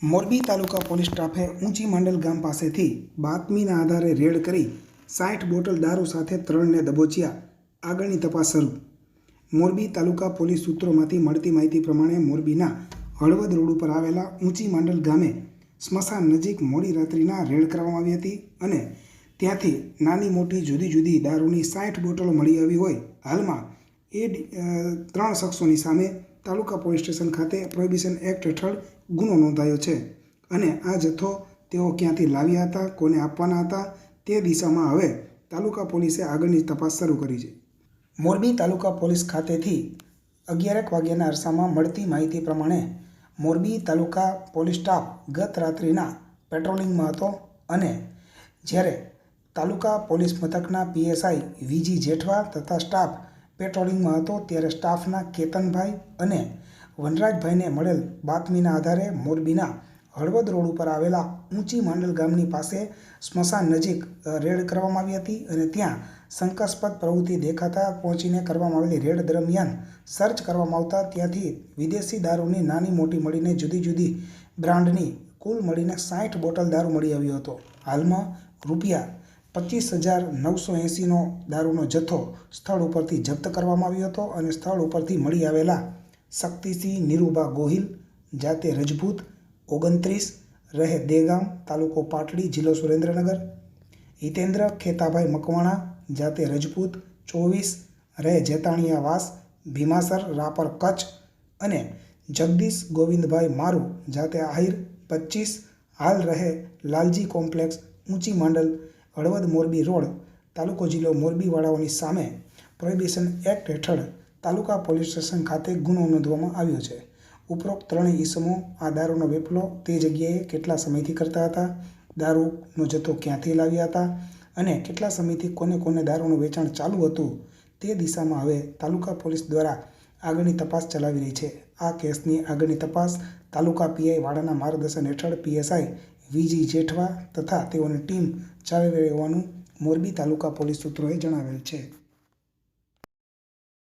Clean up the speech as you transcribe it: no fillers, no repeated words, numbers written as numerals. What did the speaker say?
મોરબી તાલુકા police સ્ટાફે ઊંચી માંડલ ગામ પાસેથી બાતમીના આધારે રેડ કરી 60 બોટલ દારૂ સાથે 3ને દબોચ્યા. આગળની તપાસ શરૂ. મોરબી તાલુકા પોલીસ સૂત્રોમાંથી મળતી માહિતી પ્રમાણે મોરબીના હળવદ રોડ ઉપર આવેલા ઊંચી માંડલ ગામે સ્મશાન નજીક મોડી રાત્રિના રેડ કરવામાં આવી હતી અને ત્યાંથી નાની મોટી જુદી જુદી દારૂની 60 બોટલો મળી આવી હોય. હાલમાં એ 3 શખ્સોની સામે તાલુકા પોલીસ સ્ટેશન ખાતે પ્રોહિબિશન એક્ટ હેઠળ ગુનો નોંધાયો છે અને આ જથ્થો તેઓ ક્યાંથી લાવ્યા હતા, કોને આપવાના હતા તે દિશામાં હવે તાલુકા પોલીસે આગળની તપાસ શરૂ કરી છે. મોરબી તાલુકા પોલીસ ખાતેથી 11 વાગ્યાના અરસામાં મળતી માહિતી પ્રમાણે મોરબી તાલુકા પોલીસ સ્ટાફ ગત રાત્રિના પેટ્રોલિંગમાં હતો અને જ્યારે તાલુકા પોલીસ મથકના પીએસઆઈ વીજી જેઠવા તથા સ્ટાફ પેટ્રોલિંગમાં હતો ત્યારે સ્ટાફના કેતનભાઈ અને વનરાજભાઈને મળેલ બાતમીના આધારે મોરબીના હળવદ રોડ ઉપર આવેલા ઊંચી માંડલ ગામની પાસે સ્મશાન નજીક રેડ કરવામાં આવી હતી અને ત્યાં શંકાસ્પદ પ્રવૃત્તિ દેખાતા પહોંચીને કરવામાં આવેલી રેડ દરમિયાન સર્ચ કરવામાં આવતા ત્યાંથી વિદેશી દારૂની નાની મોટી મળીને જુદી જુદી બ્રાન્ડની કુલ મળીને 60 બોટલ દારૂ મળી આવ્યો હતો. હાલમાં રૂપિયા 25,980નો દારૂનો જથ્થો સ્થળ ઉપરથી જપ્ત કરવામાં આવ્યો હતો અને સ્થળ ઉપરથી મળી આવેલા શક્તિસિંહ નીરુબા ગોહિલ જાતે રજપૂત 29 રહે દેગામ તાલુકો પાટડી જિલ્લો સુરેન્દ્રનગર, હિતેન્દ્ર ખેતાભાઈ મકવાણા જાતે રજપૂત 24 રહે જેતાણીયા વાસ ભીમાસર રાપર કચ્છ અને જગદીશ ગોવિંદભાઈ મારુ જાતે આહિર 25 હાલ રહે લાલજી કોમ્પ્લેક્સ ઊંચી માંડલ હળવદ મોરબી રોડ તાલુકો જિલ્લો મોરબીવાળાઓની સામે પ્રોહિબિશન એક્ટ હેઠળ તાલુકા પોલીસ સ્ટેશન ખાતે ગુનો નોંધવામાં આવ્યો છે. ઉપરોક્ત 3 ઈસમો આ દારૂનો વેપલો તે જગ્યાએ કેટલા સમયથી કરતા હતા, દારૂનો જથ્થો ક્યાંથી લાવ્યા હતા અને કેટલા સમયથી કોને કોને દારૂનું વેચાણ ચાલુ હતું તે દિશામાં હવે તાલુકા પોલીસ દ્વારા આગળની તપાસ ચલાવી રહી છે. આ કેસની આગળની તપાસ તાલુકા પીઆઈ વાળાના માર્ગદર્શન હેઠળ પીએસઆઈ વીજી જેઠવા તથા તેઓની ટીમ ચલાવી રહી હોવાનું મોરબી તાલુકા પોલીસ સૂત્રોએ જણાવેલ છે.